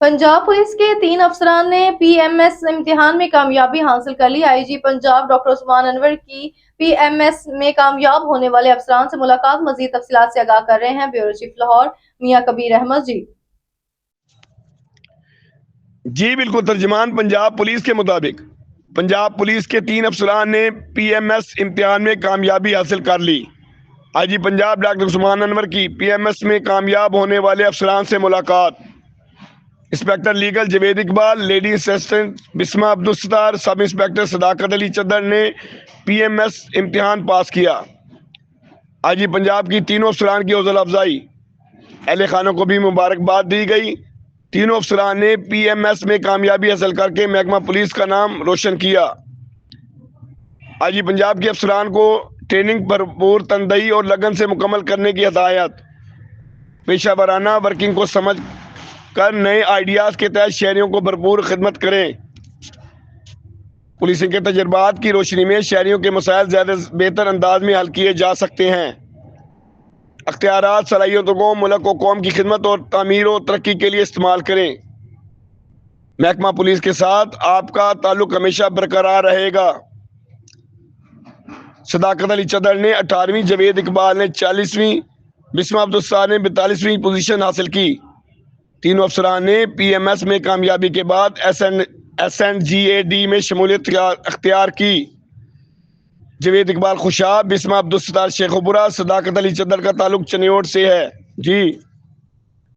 Punjab police के 3 अफसरान ने पीएमएस इम्तिहान में कामयाबी हासिल कर ली। आईजी पंजाब डॉक्टर उस्मान अनवर की पीएमएस में कामयाब होने वाले अफसरान से मुलाकात। मजीद तफसीलात से आगाह कर रहे हैं ब्यूरो चीफ लाहौर मियां कबीर अहमद जी। जी बिल्कुल, तर्जमान पंजाब पुलिस के मुताबिक पंजाब पुलिस के 3 अफसरान ने पीएमएस इम्तिहान में कामयाबी हासिल कर ली। आईजी पंजाब डॉक्टर उस्मान अनवर की पीएमएस में कामयाब होने वाले अफसरान से मुलाकात। Inspector legal Javed Iqbal, lady assistant Bisma Abdul Sattar, sub inspector सदाकत अली चद्दर ने पीएमएस इम्तिहान पास किया। आईजी पंजाब की तीनों अफसरान की हौसला अफजाई, अहले खानों को भी मुबारकबाद दी गई। तीनों अफसरान ने पीएमएस में कामयाबी हासिल करके महकमा पुलिस का नाम रोशन किया। आईजी पंजाब के अफसरान को ट्रेनिंग भरपूर तनदई और लगन से मुकम्मल करने की हदायत। पेशा वराना वर्किंग को समझ कर नए आइडियाज़ के तहत शहरियों को भरपूर खिदमत करें। पुलिसिंग के तजर्बात की रोशनी में शहरियों के मसाइल ज़्यादा बेहतर अंदाज में हल किए जा सकते हैं। अख्तियारात सलाहियतों को मुल्क व कौम की खिदमत और तामीर और तरक्की के लिए इस्तेमाल करें। महकमा पुलिस के साथ आपका ताल्लुक हमेशा बरकरार रहेगा। सदाकत अली चद्दर ने 18वीं, जवेद इकबाल ने 40वीं, बिस्मा अब्दुल सत्तार ने 42वीं पोजीशन हासिल की। तीनों अफसरान ने पीएमएस में कामयाबी के बाद SNGAD में शमूलियत अख्तियार की। जवेद इकबाल खुशाब, बिस्मा अब्दुल सत्तार शेखुपुरा, सदाकत अली चद्दर का ताल्लुक चनियोट से है। जी।